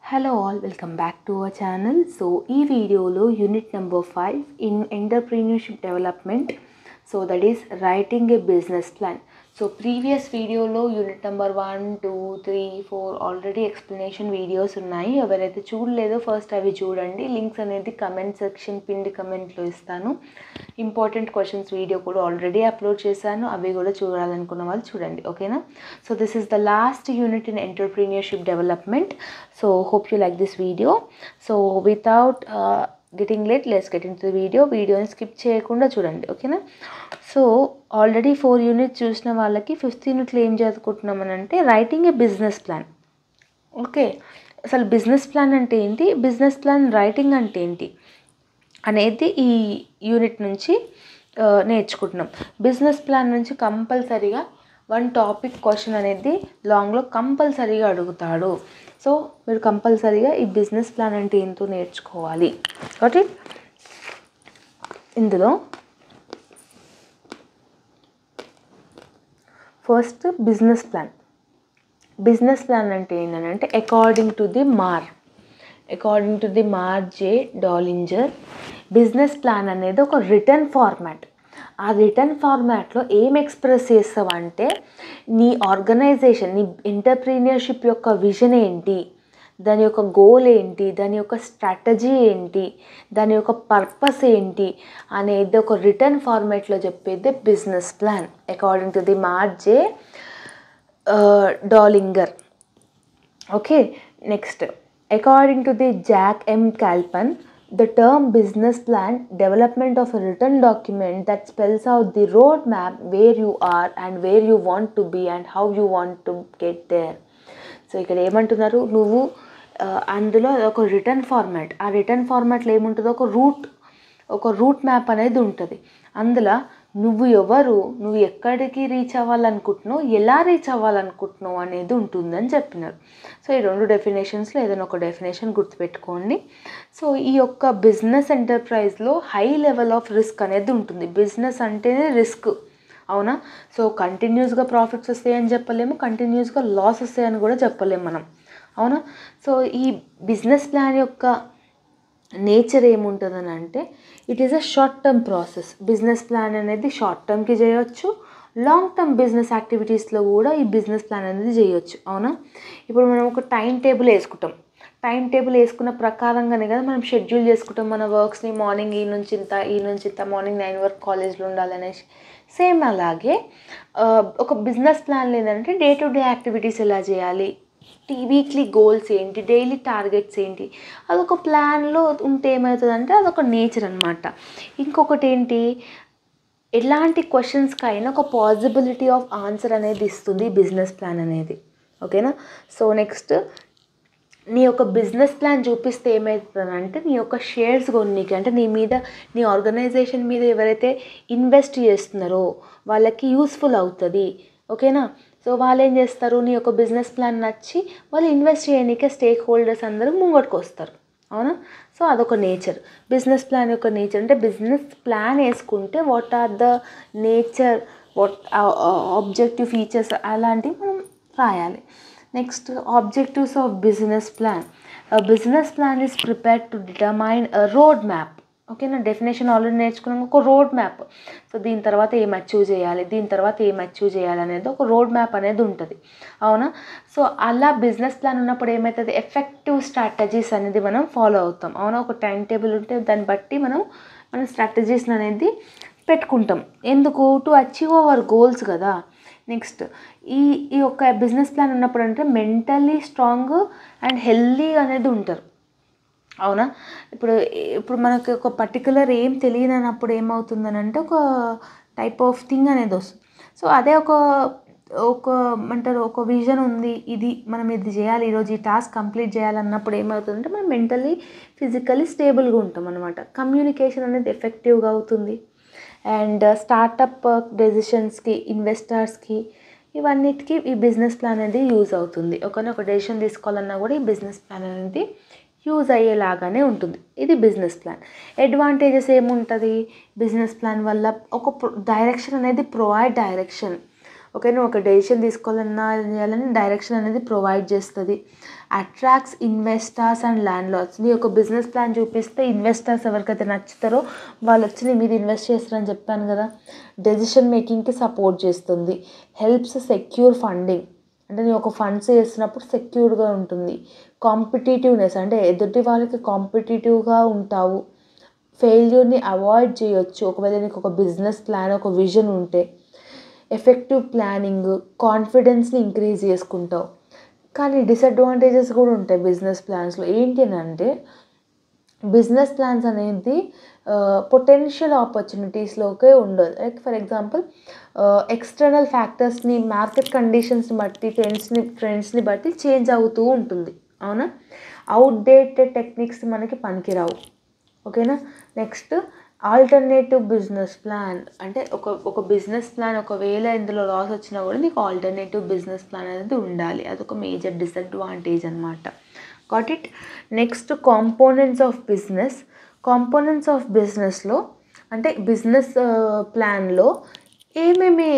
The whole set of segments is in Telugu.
Hello all, welcome back to our channel. So ee video lo unit number 5 in entrepreneurship development, so that is writing a business plan. So previous video lo unit number 1 2 3 4 already explanation videos ఉన్నాయి. ఎవరైతే చూడలేదో ఫస్ట్ అవి చూడండి. లింక్స్ అనేది కమెంట్ సెక్షన్ పిన్డ్ కమెంట్లో ఇస్తాను. ఇంపార్టెంట్ క్వశ్చన్స్ వీడియో కూడా ఆల్రెడీ అప్లోడ్ చేశాను, అవి కూడా చూడాలనుకున్న వాళ్ళు చూడండి, ఓకేనా. So this is the last unit in entrepreneurship development. So hope you like this video. So without getting late, let's get into the video. వీడియోని స్కిప్ చేయకుండా చూడండి, ఓకేనా. సో ఆల్రెడీ 4 యూనిట్స్ చూసిన వాళ్ళకి 5th యూనిట్లో ఏం చదువుకుంటున్నామని అంటే రైటింగ్ ఏ బిజినెస్ ప్లాన్. ఓకే, అసలు బిజినెస్ ప్లాన్ అంటే ఏంటి, బిజినెస్ ప్లాన్ రైటింగ్ అంటే ఏంటి అనేది ఈ యూనిట్ నుంచి నేర్చుకుంటున్నాం. బిజినెస్ ప్లాన్ నుంచి కంపల్సరీగా 1 టాపిక్ క్వశ్చన్ అనేది లాంగ్లో కంపల్సరీగా అడుగుతాడు. సో మీరు కంపల్సరీగా ఈ బిజినెస్ ప్లాన్ అంటే ఏంటో నేర్చుకోవాలి. ఓకే, ఇందులో first business plan. Business plan అంటే ఏంటంటే అకార్డింగ్ టు ది మార్ జే డాలింజర్, బిజినెస్ ప్లాన్ అనేది ఒక రిటర్న్ ఫార్మాట్. ఆ రిటర్న్ ఫార్మాట్లో ఏం ఎక్స్ప్రెస్ చేస్తావంటే నీ ఆర్గనైజేషన్, నీ ఎంటర్ప్రీనియర్షిప్ యొక్క విజన్ ఏంటి, దాని యొక్క గోల్ ఏంటి, దాని యొక్క స్ట్రాటజీ ఏంటి, దాని యొక్క పర్పస్ ఏంటి అనేది ఒక రిటర్న్ ఫార్మాట్లో చెప్పేది business plan according to the Marje Dallinger. Okay, next according to the Jack M Kaplan, the term business plan development of a written document that spells out the roadmap where you are and where you want to be and how you want to get there. So ఇక్కడ ఏమంటున్నారు, నువ్వు అందులో ఒక రిటర్న్ ఫార్మాట్, ఆ రిటర్న్ ఫార్మాట్లో ఏముంటుందో ఒక రూట్ మ్యాప్ అనేది ఉంటుంది. అందులో నువ్వు ఎవరు, నువ్వు ఎక్కడికి రీచ్ అవ్వాలనుకుంటున్నావు, ఎలా రీచ్ అవ్వాలనుకుంటున్నావు అనేది ఉంటుందని చెప్పినారు. సో ఈ 2 డెఫినేషన్స్లో ఏదైనా ఒక డెఫినేషన్ గుర్తుపెట్టుకోండి. సో ఈ యొక్క బిజినెస్ ఎంటర్ప్రైజ్లో హై లెవెల్ ఆఫ్ రిస్క్ అనేది ఉంటుంది. బిజినెస్ అంటేనే రిస్క్, అవునా. సో కంటిన్యూస్గా ప్రాఫిట్స్ వస్తాయని చెప్పలేము, కంటిన్యూస్గా లాస్ వస్తాయని కూడా చెప్పలేము మనం, అవునా. సో ఈ బిజినెస్ ప్లాన్ యొక్క నేచర్ ఏముంటుందని అంటే it is a short term process. Business plan అనేది షార్ట్ టర్మ్కి చేయొచ్చు, లాంగ్ టర్మ్ బిజినెస్ యాక్టివిటీస్లో కూడా ఈ బిజినెస్ ప్లాన్ అనేది చేయొచ్చు, అవునా. ఇప్పుడు మనం ఒక టైం టేబుల్ వేసుకుంటాం, టైం టేబుల్ వేసుకున్న ప్రకారంగానే కదా మనం షెడ్యూల్ చేసుకుంటాం మన వర్క్స్ని. మార్నింగ్ ఈ నుంచి ఇంత, మార్నింగ్ 9 వరకు కాలేజ్లో ఉండాలనేసి. సేమ్ అలాగే ఒక బిజినెస్ ప్లాన్ ఏంటంటే డే టు డే యాక్టివిటీస్ ఎలా చేయాలి, వీక్లీ గోల్స్ ఏంటి, డైలీ టార్గెట్స్ ఏంటి, అదొక ప్లాన్లో ఉంటే ఏమవుతుందంటే అదొక నేచర్ అనమాట. ఇంకొకటి ఏంటి, ఎలాంటి క్వశ్చన్స్కి అయినా ఒక పాసిబిలిటీ ఆఫ్ ఆన్సర్ అనేది ఇస్తుంది బిజినెస్ ప్లాన్ అనేది, ఓకేనా. సో నెక్స్ట్ నీ యొక్క బిజినెస్ ప్లాన్ చూపిస్తే ఏమవుతుందంటే నీ యొక్క షేర్స్ కొన్నికి, అంటే నీ ఆర్గనైజేషన్ మీద ఎవరైతే ఇన్వెస్ట్ చేస్తున్నారో వాళ్ళకి యూస్ఫుల్ అవుతుంది, ఓకేనా. సో వాళ్ళు ఏం చేస్తారు, నీ యొక్క బిజినెస్ ప్లాన్ నచ్చి వాళ్ళు ఇన్వెస్ట్ చేయడానికే స్టేక్ హోల్డర్స్ అందరూ ముంగట్టుకు వస్తారు, అవునా. సో అదొక నేచర్, బిజినెస్ ప్లాన్ యొక్క నేచర్. అంటే బిజినెస్ ప్లాన్ వేసుకుంటే what are the nature, what objective features అలాంటివి మనం రాయాలి. Next objectives of business plan. Business plan is prepared to determine a road map. ఓకేనా, డెఫినేషన్ ఆల్రెడీ నేర్చుకున్నాం, ఒక రోడ్ మ్యాప్. సో దీని తర్వాత ఏం అచీవ్ చేయాలి, దీని తర్వాత ఏం అచీవ్ చేయాలి అనేది ఒక రోడ్ మ్యాప్ అనేది ఉంటుంది, అవునా. సో అలా బిజినెస్ ప్లాన్ ఉన్నప్పుడు ఏమవుతుంది, ఎఫెక్టివ్ స్ట్రాటజీస్ అనేది మనం ఫాలో అవుతాం, అవునా. ఒక టైం టేబుల్ ఉంటే దాన్ని బట్టి మనం స్ట్రాటజీస్ అనేది పెట్టుకుంటాం. ఎందుకు, టు అచీవ్ అవర్ గోల్స్ కదా. నెక్స్ట్ ఈ యొక్క బిజినెస్ ప్లాన్ ఉన్నప్పుడు అంటే మెంటల్లీ స్ట్రాంగ్ అండ్ హెల్దీ అనేది ఉంటారు, అవునా. ఇప్పుడు మనకి ఒక పర్టికులర్ ఏం తెలియనప్పుడు ఏమవుతుందని అంటే ఒక టైప్ ఆఫ్ థింగ్ అనేది వస్తుంది. సో అదే ఒక విజన్ ఉంది, మనం ఇది చేయాలి, ఈరోజు ఈ టాస్క్ కంప్లీట్ చేయాలన్నప్పుడు ఏమవుతుందంటే మనం మెంటల్లీ ఫిజికల్లీ స్టేబుల్గా ఉంటాం అనమాట. కమ్యూనికేషన్ అనేది ఎఫెక్టివ్గా అవుతుంది. అండ్ స్టార్టప్ డెసిషన్స్కి, ఇన్వెస్టర్స్కి, ఇవన్నిటికీ ఈ బిజినెస్ ప్లాన్ అనేది యూజ్ అవుతుంది. ఒక డెసిషన్ తీసుకోవాలన్నా కూడా ఈ బిజినెస్ ప్లాన్ అనేది యూజ్ అయ్యేలాగానే ఉంటుంది. ఇది బిజినెస్ ప్లాన్. అడ్వాంటేజెస్ ఏముంటుంది బిజినెస్ ప్లాన్ వల్ల, ఒక డైరెక్షన్ అనేది ప్రొవైడ్ డైరెక్షన్, ఓకేనా, ఒక డెసిషన్ తీసుకోవాలన్నా చేయాలని డైరెక్షన్ అనేది ప్రొవైడ్ చేస్తుంది. Attracts investors and landlords. నీ ఒక బిజినెస్ ప్లాన్ చూపిస్తే ఇన్వెస్టర్స్ ఎవరికైతే నచ్చుతారో వాళ్ళు వచ్చి నీ మీద ఇన్వెస్ట్ చేస్తారని చెప్పాను కదా. డెసిషన్ మేకింగ్కి సపోర్ట్ చేస్తుంది. హెల్ప్స్ సెక్యూర్ ఫండింగ్, అంటే నీ ఒక ఫండ్స్ చేస్తున్నప్పుడు సెక్యూర్గా ఉంటుంది. కాంపిటేటివ్నెస్, అంటే ఎదుటి వాళ్ళకి కాంపిటేటివ్గా ఉంటావు. ఫెయిల్యూర్ని అవాయిడ్ చేయొచ్చు ఒకవేళ నీకు ఒక బిజినెస్ ప్లాన్, ఒక విజన్ ఉంటే. ఎఫెక్టివ్ ప్లానింగ్, కాన్ఫిడెన్స్ని ఇంక్రీజ్ చేసుకుంటావు. కానీ డిసడ్వాంటేజెస్ కూడా ఉంటాయి బిజినెస్ ప్లాన్స్లో. ఏంటి అని అంటే బిజినెస్ ప్లాన్స్ అనేది పొటెన్షియల్ ఆపర్చునిటీస్లోకే ఉండదు. లైక్ ఫర్ ఎగ్జాంపుల్ ఎక్స్టర్నల్ ఫ్యాక్టర్స్ని, మార్కెట్ కండిషన్స్ని బట్టి, ట్రెండ్స్ని బట్టి చేంజ్ అవుతూ ఉంటుంది. అవునా, అవుట్డేటెడ్ టెక్నిక్స్ మనకి పనికిరావు. ఓకేనా. నెక్స్ట్ ఆల్టర్నేటివ్ బిజినెస్ ప్లాన్, అంటే ఒక బిజినెస్ ప్లాన్ ఒకవేళ ఇందులో లాస్ వచ్చినా కూడా నీకు ఆల్టర్నేటివ్ బిజినెస్ ప్లాన్ అనేది ఉండాలి. అదొక మేజర్ డిసడ్వాంటేజ్ అనమాట. Got it. Next components of business. Components of బిజినెస్లో అంటే బిజినెస్ ప్లాన్లో ఏమేమి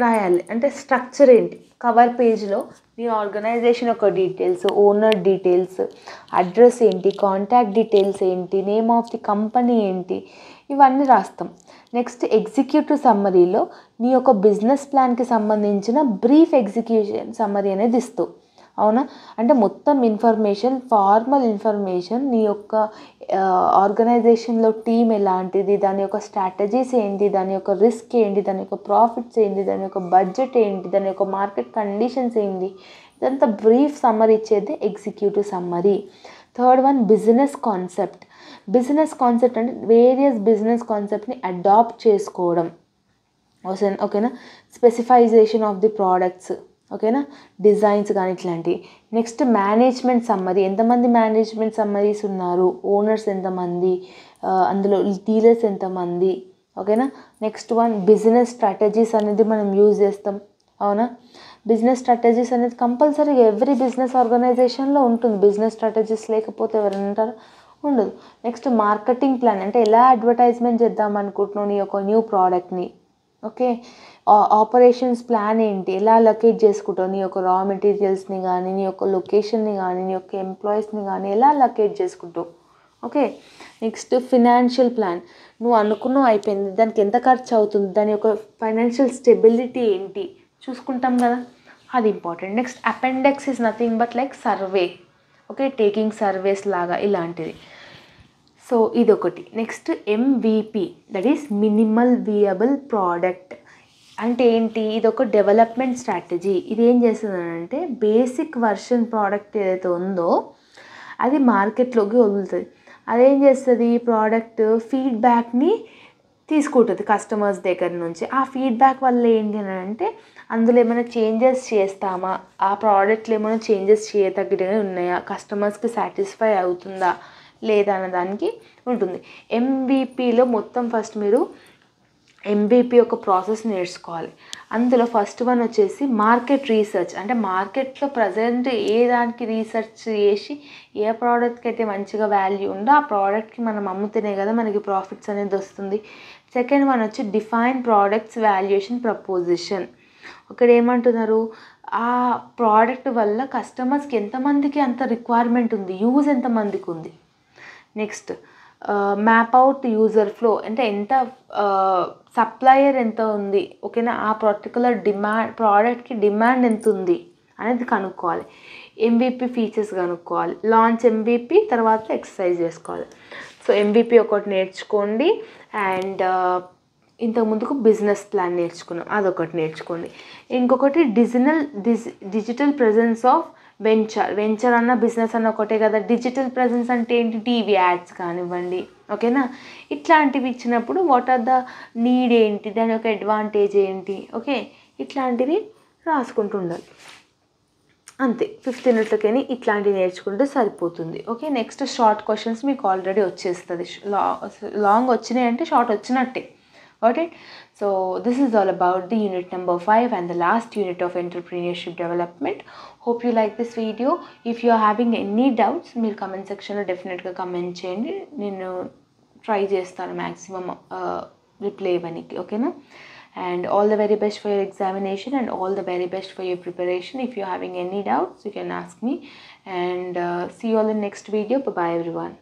రాయాలి అంటే స్ట్రక్చర్ ఏంటి, కవర్ పేజ్లో నీ ఆర్గనైజేషన్ యొక్క డీటెయిల్స్, ఓనర్ డీటెయిల్స్, అడ్రస్ ఏంటి, కాంటాక్ట్ డీటెయిల్స్ ఏంటి, నేమ్ ఆఫ్ ది కంపెనీ ఏంటి, ఇవన్నీ రాస్తాం. నెక్స్ట్ ఎగ్జిక్యూటివ్ సమ్మరీలో నీ యొక్క బిజినెస్ ప్లాన్కి సంబంధించిన బ్రీఫ్ ఎగ్జిక్యూషన్ సమ్మరీ అనేది ఇస్తావు. అవునా, అంటే మొత్తం ఇన్ఫర్మేషన్, ఫార్మల్ ఇన్ఫర్మేషన్, నీ యొక్క ఆర్గనైజేషన్లో టీం ఎలాంటిది, దాని యొక్క స్ట్రాటజీస్ ఏంటి, దాని యొక్క రిస్క్ ఏంటి, దాని యొక్క ప్రాఫిట్స్ ఏంటి, దాని యొక్క బడ్జెట్ ఏంటి, దాని యొక్క మార్కెట్ కండిషన్స్ ఏంటి, ఇదంతా బ్రీఫ్ సమ్మరీ ఇచ్చేది executive summary. Third one business concept. Business concept అంటే వేరియస్ బిజినెస్ కాన్సెప్ట్ని అడాప్ట్ చేసుకోవడం. ఓకేనా. స్పెసిఫైజేషన్ ఆఫ్ ది ప్రోడక్ట్స్, ఓకేనా, డిజైన్స్ కానీ ఇట్లాంటివి. నెక్స్ట్ మేనేజ్మెంట్ సమ్మరీ, ఎంతమంది మేనేజ్మెంట్ సమ్మరీస్ ఉన్నారు, ఓనర్స్ ఎంతమంది, అందులో డీలర్స్ ఎంతమంది. ఓకేనా. నెక్స్ట్ వన్ బిజినెస్ స్ట్రాటజీస్ అనేది మనం యూజ్ చేస్తాం. అవునా, బిజినెస్ స్ట్రాటజీస్ అనేది కంపల్సరీగా ఎవ్రీ బిజినెస్ ఆర్గనైజేషన్లో ఉంటుంది. బిజినెస్ స్ట్రాటజీస్ లేకపోతే ఎవరైనా ఉంటారు, ఉండదు. నెక్స్ట్ మార్కెటింగ్ ప్లాన్, అంటే ఎలా అడ్వర్టైజ్మెంట్ చేద్దాం అనుకుంటున్నావు నీ యొక్క న్యూ ప్రోడక్ట్ని. ఓకే. ఆపరేషన్స్ ప్లాన్ ఏంటి, ఎలా లొకేట్ చేసుకుంటావు నీ యొక్క రా మెటీరియల్స్ని కానీ, నీ యొక్క లొకేషన్ని కానీ, నీ యొక్క ఎంప్లాయీస్ని కానీ ఎలా లొకేట్ చేసుకుంటావు. ఓకే. నెక్స్ట్ ఫినాన్షియల్ ప్లాన్, నువ్వు అనుకున్నావు అయిపోయింది, దానికి ఎంత ఖర్చు అవుతుంది, దాని యొక్క ఫైనాన్షియల్ స్టెబిలిటీ ఏంటి చూసుకుంటాం కదా, అది important. Next appendix is nothing but like survey. Okay, taking surveys లాగా ఇలాంటిది. సో ఇదొకటి. Next MVP, that is minimal viable product. అంటే ఏంటి, ఇదొక డెవలప్మెంట్ స్ట్రాటజీ. ఇది ఏం చేస్తుందంటే బేసిక్ వర్షన్ ప్రోడక్ట్ ఏదైతే ఉందో అది మార్కెట్లోకి వదులుతుంది. అదేం చేస్తుంది, ప్రోడక్ట్ ఫీడ్బ్యాక్ని తీసుకుంటుంది కస్టమర్స్ దగ్గర నుంచి. ఆ ఫీడ్బ్యాక్ వల్ల ఏంటి అని అంటే అందులో ఏమైనా చేంజెస్ చేస్తామా, ఆ ప్రోడక్ట్లో ఏమైనా చేంజెస్ చేయతగ్గట్టుగా ఉన్నాయా, కస్టమర్స్కి సాటిస్ఫై అవుతుందా లేదా అన్న దానికి ఉంటుంది. MVPలో మొత్తం ఫస్ట్ మీరు MVP ఒక ప్రాసెస్ నేర్చుకోవాలి. అందులో ఫస్ట్ వన్ వచ్చేసి మార్కెట్ రీసెర్చ్, అంటే మార్కెట్లో ప్రజెంట్ ఏ దానికి రీసెర్చ్ చేసి ఏ ప్రోడక్ట్కి అయితే మంచిగా వాల్యూ ఉందో ఆ ప్రోడక్ట్కి మనం అమ్ముతేనే కదా మనకి ప్రాఫిట్స్ అనేది వస్తుంది. సెకండ్ వన్ వచ్చి డిఫైన్ ప్రోడక్ట్స్ వాల్యుయేషన్ ప్రపోజిషన్. ఇక్కడ ఏమంటున్నారు, ఆ ప్రోడక్ట్ వల్ల కస్టమర్స్కి ఎంతమందికి అంత రిక్వైర్మెంట్ ఉంది, యూజ్ ఎంతమందికి ఉంది. Next map out user flow, అంటే ఎంత సప్లయర్ ఎంత ఉంది, ఓకేనా, ఆ పర్టికులర్ ప్రోడక్ట్కి డిమాండ్ ఎంత ఉంది అనేది కనుక్కోవాలి. MVP ఫీచర్స్ కనుక్కోవాలి. లాంచ్ MVP, తర్వాత ఎక్సర్సైజ్ చేసుకోవాలి. సో MVP ఒకటి నేర్చుకోండి. అండ్ ఇంతకుముందుకు బిజినెస్ ప్లాన్ నేర్చుకున్నాం, అదొకటి నేర్చుకోండి. ఇంకొకటి డిజిటల్ ప్రెజెన్స్ ఆఫ్ వెంచర్ అన్న బిజినెస్ అన్న ఒకటే కదా. డిజిటల్ ప్రెజెన్స్ అంటే ఏంటి, టీవీ యాడ్స్ కానివ్వండి, ఓకేనా, ఇట్లాంటివి ఇచ్చినప్పుడు వాట్ ఆర్ ద నీడ్ ఏంటి, దాని యొక్క అడ్వాంటేజ్ ఏంటి, ఓకే, ఇట్లాంటివి రాసుకుంటూ ఉండాలి. అంతే, 5th యూనిట్లకని ఇట్లాంటివి నేర్చుకుంటే సరిపోతుంది. ఓకే. నెక్స్ట్ షార్ట్ క్వశ్చన్స్ మీకు ఆల్రెడీ వచ్చేస్తుంది. లాంగ్ వచ్చినాయి అంటే షార్ట్ వచ్చినట్టే. Okay. So this is all about the unit number 5 and the last unit of entrepreneurship development. Hope you like this video. If you are having any doubts, మీరు కమెంట్ సెక్షన్లో డెఫినెట్గా కమెంట్ చేయండి. నేను ట్రై చేస్తాను మ్యాక్సిమం రిప్లై ఇవ్వడానికి. ఓకేనా. and all the very best for your examination and all the very best for your preparation. If you're having any doubts, you can ask me, and see you all in next video. Bye bye everyone.